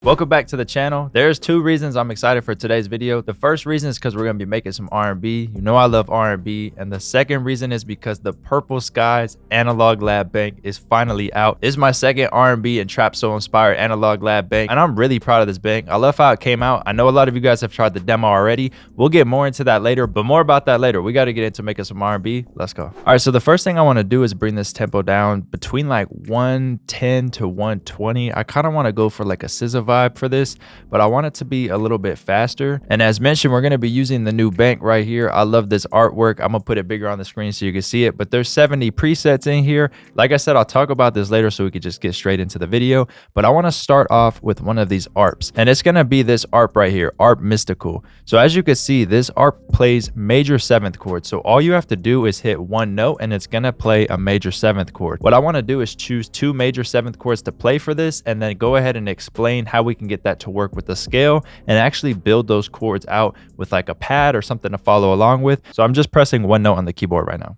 Welcome back to the channel. There's two reasons I'm excited for today's video. The first reason is because we're going to be making some R&B. You know I love R&B. And the second reason is because the Purple Skies Analog Lab Bank is finally out. It's my second R&B and trap soul inspired analog lab bank, and I'm really proud of this bank. I love how it came out. I know a lot of you guys have tried the demo already. We'll get more into that later, but more about that later. We got to get into making some R&B. Let's go. All right, so the first thing I want to do is bring this tempo down between like 110 to 120. I kind of want to go for like a scissor vibe for this, but I want it to be a little bit faster. And as mentioned, we're going to be using the new bank right here. I love this artwork. I'm gonna put it bigger on the screen so you can see it, but there's 70 presets in here. Like I said, I'll talk about this later so we could just get straight into the video, but I want to start off with one of these ARPs, and it's going to be this ARP right here, ARP Mystical. So as you can see, this ARP plays major 7th chord. So all you have to do is hit one note and it's going to play a major 7th chord. What I want to do is choose two major 7th chords to play for this, and then go ahead and explain how we can get that to work with the scale and actually build those chords out with like a pad or something to follow along with. So I'm just pressing one note on the keyboard right now.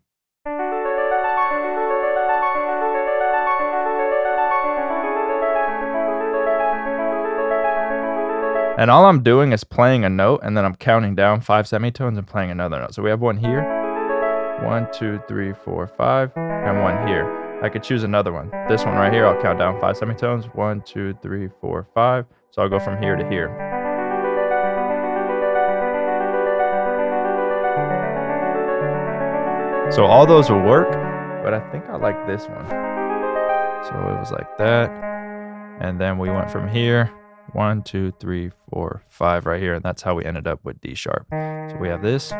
And all I'm doing is playing a note, and then I'm counting down 5 semitones and playing another note. So we have one here, 1, 2, 3, 4, 5, and one here. I could choose another one. This one right here, I'll count down 5 semitones, 1, 2, 3, 4, 5. So I'll go from here to here. So all those will work, but I think I like this one. So it was like that. And then we went from here, 1, 2, 3, 4, 5 right here. And that's how we ended up with D sharp. So we have this.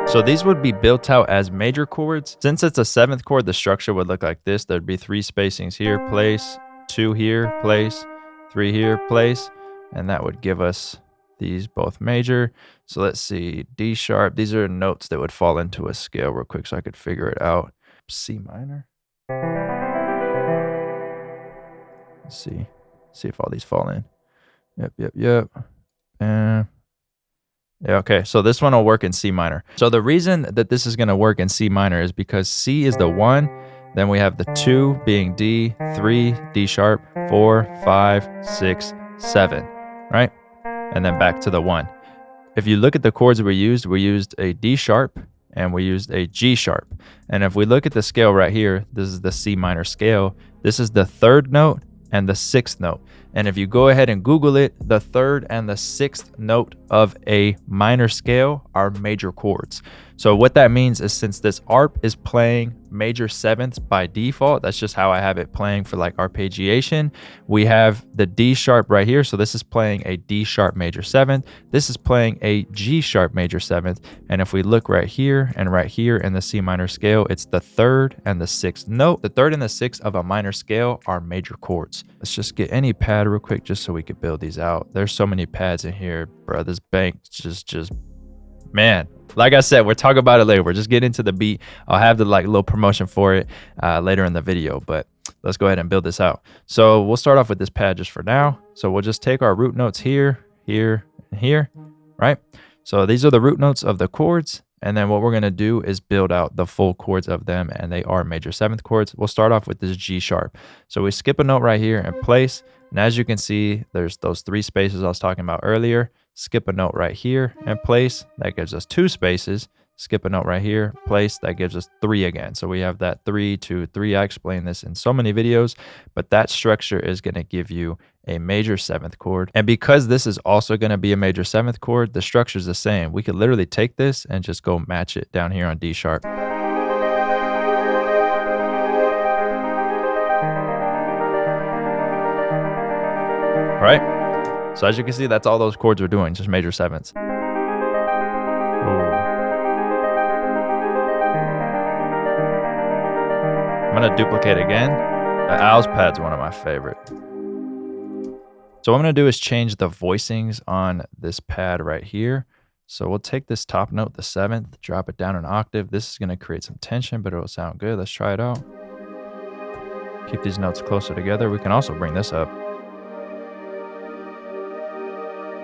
So these would be built out as major chords. Since it's a 7th chord, the structure would look like this. There'd be 3 spacings here, place, 2 here, place, 3 here, place, and that would give us these both major. So let's see, D sharp. These are notes that would fall into a scale real quick so I could figure it out. C minor. Let's see if all these fall in. Yep. And yeah, okay, so this one will work in C minor. So the reason that this is going to work in C minor is because C is the 1, then we have the 2 being D, 3, D sharp, 4, 5, 6, 7, right? And then back to the 1. If you look at the chords we used a D sharp and we used a G sharp. And if we look at the scale right here, this is the C minor scale. This is the 3rd note and the 6th note. And if you go ahead and Google it, the 3rd and the 6th note of a minor scale are major chords. So what that means is, since this ARP is playing major 7ths by default, that's just how I have it playing for like arpeggiation. We have the D sharp right here. So this is playing a D sharp major 7th. This is playing a G sharp major 7th. And if we look right here in the C minor scale, it's the 3rd and the 6th note. The 3rd and the 6th of a minor scale are major chords. Let's just get any pad real quick just so we could build these out. There's so many pads in here, bro. This bank just man. Like I said, we're talking about it later. We're just getting into the beat. I'll have the like little promotion for it later in the video, but let's go ahead and build this out. So we'll start off with this pad just for now. So we'll just take our root notes here, here, and here, right? So these are the root notes of the chords. And then what we're going to do is build out the full chords of them, and they are major 7th chords. We'll start off with this G sharp. So we skip a note right here and place. And as you can see, there's those 3 spaces I was talking about earlier. Skip a note right here and place. That gives us 2 spaces. Skip a note right here, place. That gives us 3 again. So we have that 3, 2, 3. I explained this in so many videos, but that structure is going to give you a major 7th chord. And because this is also going to be a major 7th chord, the structure is the same. We could literally take this and just go match it down here on D sharp. Right? So as you can see, that's all those chords are doing, just major 7ths. I'm going to duplicate again. The Owl's pad's one of my favorite. So what I'm going to do is change the voicings on this pad right here. So we'll take this top note, the 7th, drop it down an octave. This is going to create some tension, but it'll sound good. Let's try it out. Keep these notes closer together. We can also bring this up.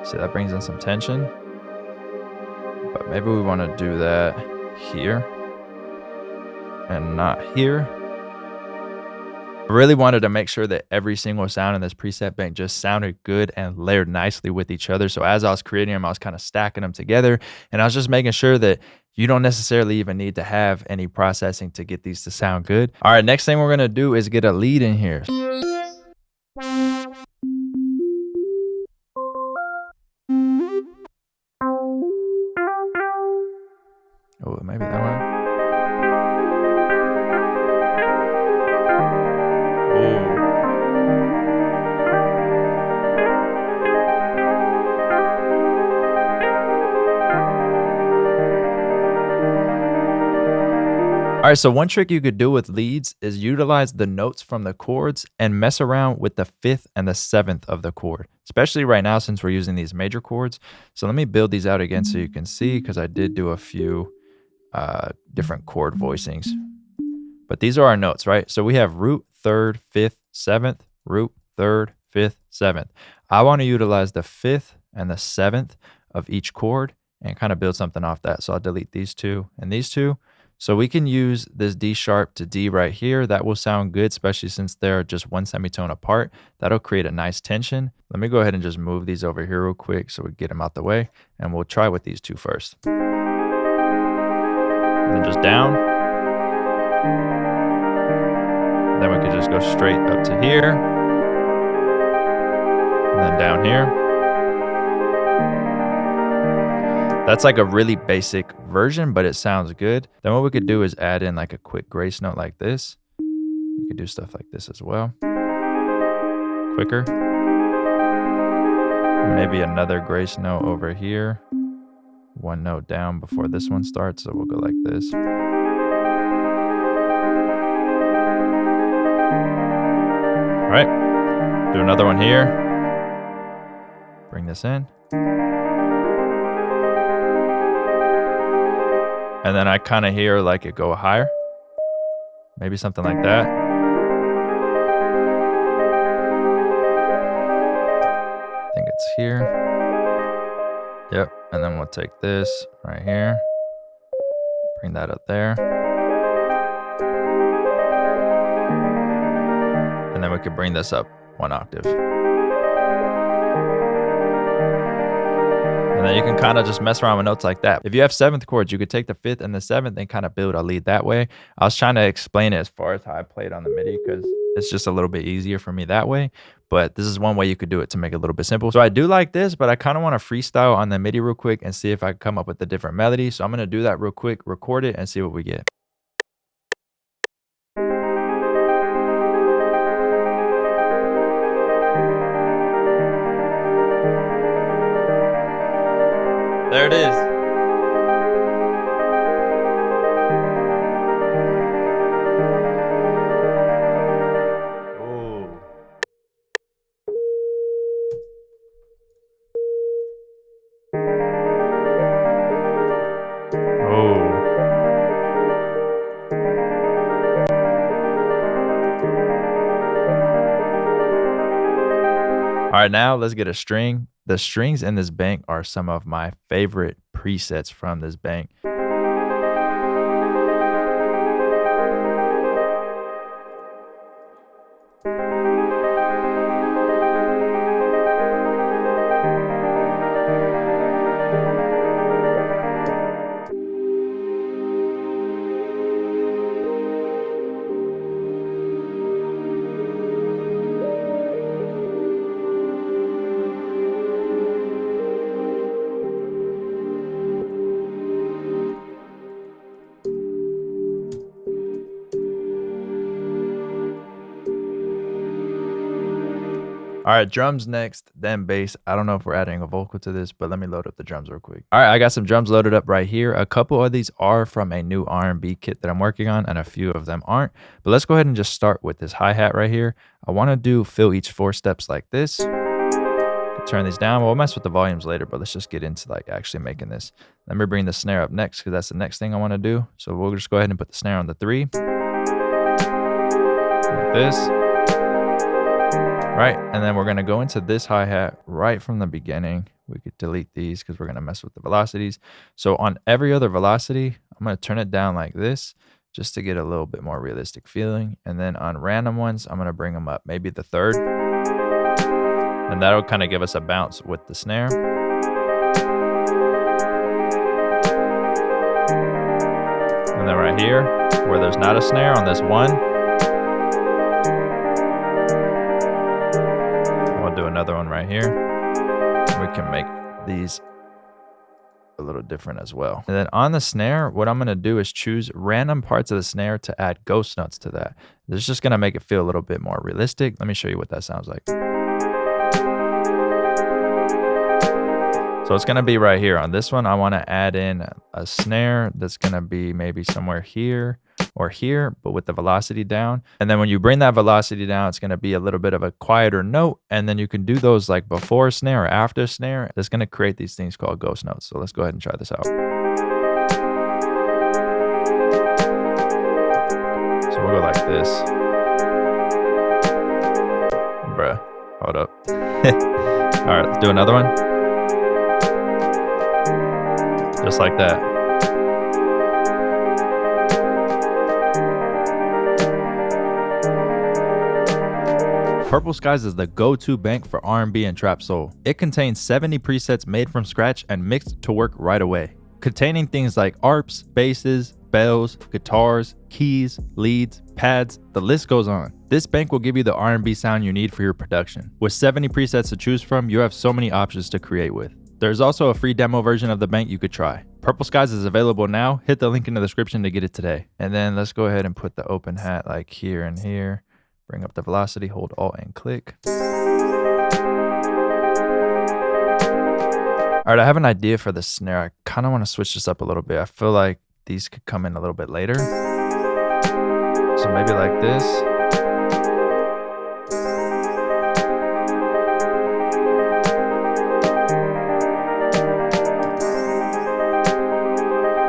See, that brings in some tension. But maybe we want to do that here. and not here. I really wanted to make sure that every single sound in this preset bank just sounded good and layered nicely with each other. So as I was creating them, I was kind of stacking them together, and I was just making sure that you don't necessarily even need to have any processing to get these to sound good. All right, next thing we're gonna do is get a lead in here. Oh, maybe that one. All right, so one trick you could do with leads is utilize the notes from the chords and mess around with the 5th and the 7th of the chord, especially right now since we're using these major chords. So let me build these out again so you can see, because I did do a few different chord voicings. But these are our notes, right? So we have root, 3rd, 5th, 7th, root, 3rd, 5th, 7th. I want to utilize the 5th and the 7th of each chord and kind of build something off that. So I'll delete these two and these two. So we can use this D sharp to D right here. That will sound good, especially since they're just one semitone apart. That'll create a nice tension. Let me go ahead and just move these over here real quick so we get them out the way. And we'll try with these two first. And then just down. Then we could just go straight up to here. And then down here. That's like a really basic version, but it sounds good. Then what we could do is add in like a quick grace note like this. You could do stuff like this as well. Quicker. Maybe another grace note over here. One note down before this one starts, so we'll go like this. All right, do another one here. Bring this in. And then I kind of hear like it go higher. Maybe something like that. I think it's here. Yep. And then we'll take this right here. Bring that up there. And then we could bring this up one octave. And then you can kind of just mess around with notes like that. If you have 7th chords, you could take the 5th and the 7th and kind of build a lead that way. I was trying to explain it as far as how I played on the MIDI because it's just a little bit easier for me that way. But this is one way you could do it to make it a little bit simple. So I do like this, but I kind of want to freestyle on the MIDI real quick and see if I can come up with a different melody. So I'm going to do that real quick, record it, and see what we get. There it is. Ooh. Oh. All right, now let's get a string. The strings in this bank are some of my favorite presets from this bank. All right, drums next, then bass. I don't know if we're adding a vocal to this, but let me load up the drums real quick. All right, I got some drums loaded up right here. A couple of these are from a new R&B kit that I'm working on, and a few of them aren't. But let's go ahead and just start with this hi-hat right here. I want to do fill each 4 steps like this. Turn these down. We'll mess with the volumes later, but let's just get into like actually making this. Let me bring the snare up next because that's the next thing I want to do. So we'll just go ahead and put the snare on the 3. Like this. Right, and then we're going to go into this hi-hat right from the beginning. We could delete these because we're going to mess with the velocities. So on every other velocity, I'm going to turn it down like this. just to get a little bit more realistic feeling. And then on random ones, I'm gonna bring them up, maybe the third. And that'll kind of give us a bounce with the snare. And then right here, where there's not a snare on this one, I'll do another one right here. We can make these a little different as well. And then on the snare, what I'm gonna do is choose random parts of the snare to add ghost notes to that. This is just gonna make it feel a little bit more realistic. Let me show you what that sounds like. So it's gonna be right here. On this one, I wanna add in a snare that's gonna be maybe somewhere here or here, but with the velocity down. And then when you bring that velocity down, it's gonna be a little bit of a quieter note. And then you can do those like before snare or after snare. It's gonna create these things called ghost notes. So let's go ahead and try this out. So we'll go like this. Bruh, hold up. All right, let's do another one. Just like that. Purple Skies is the go-to bank for R&B and trap soul. It contains 70 presets made from scratch and mixed to work right away, containing things like arps, basses, bells, guitars, keys, leads, pads, the list goes on. This bank will give you the R&B sound you need for your production. With 70 presets to choose from, you have so many options to create with. There's also a free demo version of the bank you could try. Purple Skies is available now. Hit the link in the description to get it today. And then let's go ahead and put the open hat like here and here. Bring up the velocity, hold Alt and click. All right, I have an idea for the snare. I kind of want to switch this up a little bit. I feel like these could come in a little bit later. So maybe like this.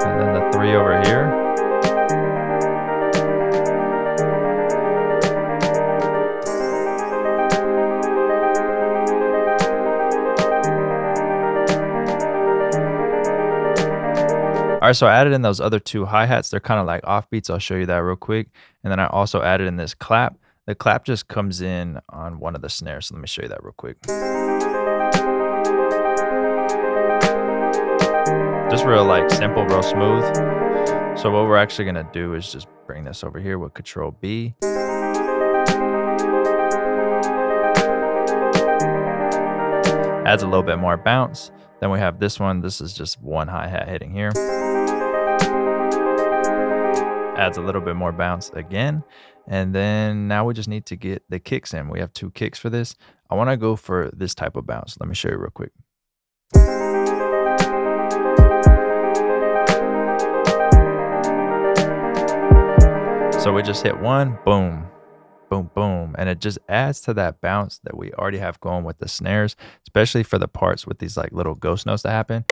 And then the 3 over here. All right, so I added in those other 2 hi-hats. They're kind of like offbeats. I'll show you that real quick. And then I also added in this clap. The clap just comes in on one of the snares. So let me show you that real quick. Just real like simple, real smooth. So what we're actually gonna do is just bring this over here with Control B. Adds a little bit more bounce. Then we have this one. This is just one hi-hat hitting here. Adds a little bit more bounce again. And then now we just need to get the kicks in. We have 2 kicks for this. I want to go for this type of bounce. Let me show you real quick. So we just hit 1, boom, boom, boom. And it just adds to that bounce that we already have going with the snares, especially for the parts with these like little ghost notes that happen.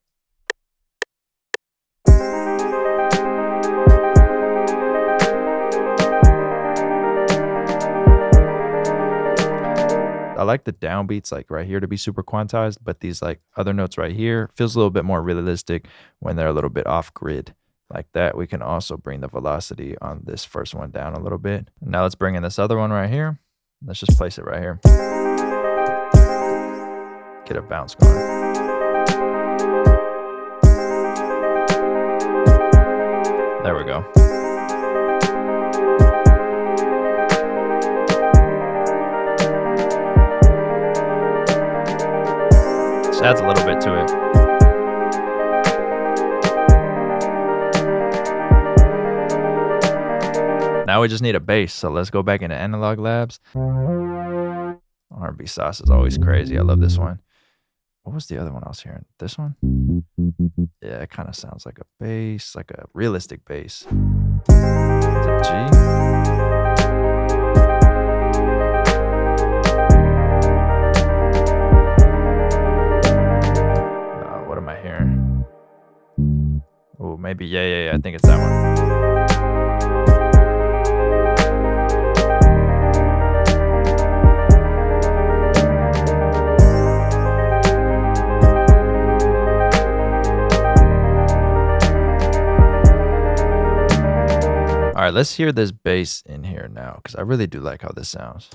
I like the downbeats like right here to be super quantized, but these like other notes right here feels a little bit more realistic when they're a little bit off grid. Like that, we can also bring the velocity on this first one down a little bit. Now let's bring in this other one right here. Let's just place it right here. Get a bounce going. There we go. Just adds a little bit to it. Now we just need a bass, so let's go back into Analog Labs. R&B Sauce is always crazy. I love this one. What was the other one I was hearing? This one? Yeah, it kind of sounds like a bass, like a realistic bass. Is it G? What am I hearing? Oh, maybe, yeah, I think it's that one. All right, right, let's hear this bass in here now, because I really do like how this sounds.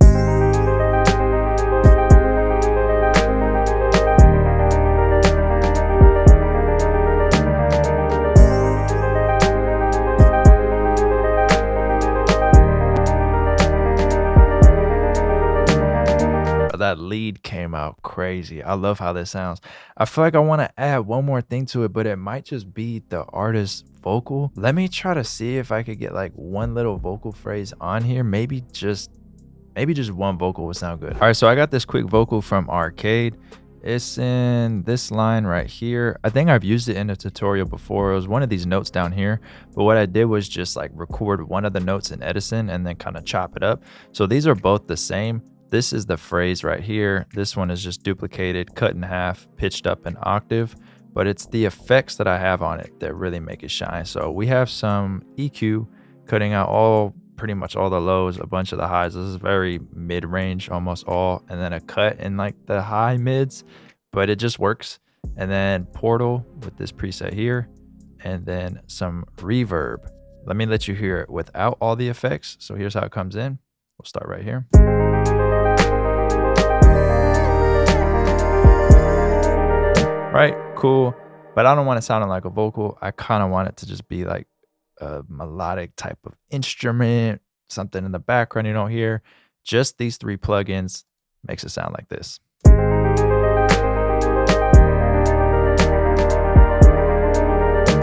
That lead came out crazy. I love how this sounds. I feel like I want to add one more thing to it, but it might just be the artist's vocal. Let me try to see if I could get like one little vocal phrase on here. Maybe just one vocal would sound good. All right, so I got this quick vocal from Arcade. It's in this line right here. I think I've used it in a tutorial before. It was one of these notes down here, but what I did was just like record one of the notes in Edison and then kind of chop it up. So these are both the same. This is the phrase right here. This one is just duplicated, cut in half, pitched up an octave, but it's the effects that I have on it that really make it shine. So we have some EQ cutting out pretty much all the lows, a bunch of the highs. This is very mid-range, almost all, and then a cut in like the high mids, but it just works. And then Portal with this preset here, and then some reverb. Let me let you hear it without all the effects. So here's how it comes in. We'll start right here. Right, cool, but I don't want it sounding like a vocal. I kind of want it to just be like a melodic type of instrument, something in the background you don't hear. Just these 3 plugins makes it sound like this.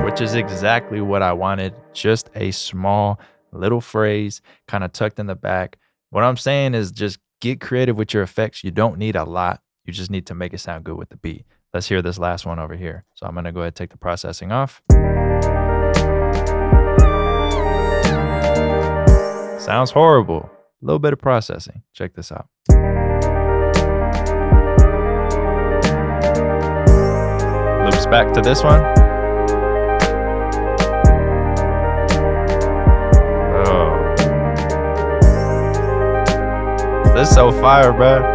Which is exactly what I wanted. Just a small little phrase kind of tucked in the back. What I'm saying is just get creative with your effects. You don't need a lot. You just need to make it sound good with the beat. Let's hear this last one over here. So I'm gonna go ahead and take the processing off. Sounds horrible. A little bit of processing. Check this out. Loops back to this one. Oh. This is so fire, bro.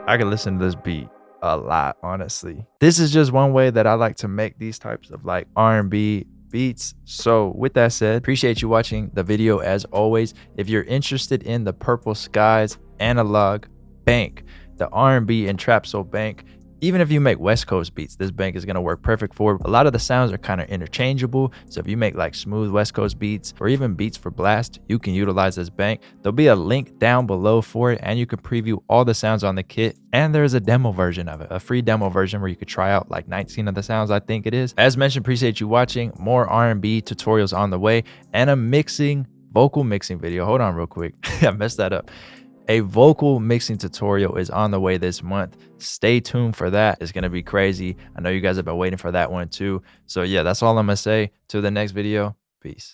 I can listen to this beat a lot, honestly. This is just one way that I like to make these types of like R&B beats. So with that said, appreciate you watching the video as always. If you're interested in the Purple Skies analog bank, the R&B and trap soul bank, even if you make West Coast beats, this bank is gonna work perfect for it. A lot of the sounds are kind of interchangeable. So if you make like smooth West Coast beats or even beats for blast, you can utilize this bank. There'll be a link down below for it, and you can preview all the sounds on the kit. And there's a demo version of it, a free demo version where you could try out like 19 of the sounds, I think it is. As mentioned, appreciate you watching. More R&B tutorials on the way, and a vocal mixing video. Hold on real quick. I messed that up. A vocal mixing tutorial is on the way this month. Stay tuned for that. It's going to be crazy. I know you guys have been waiting for that one too. So yeah, that's all I'm going to say. Till the next video. Peace.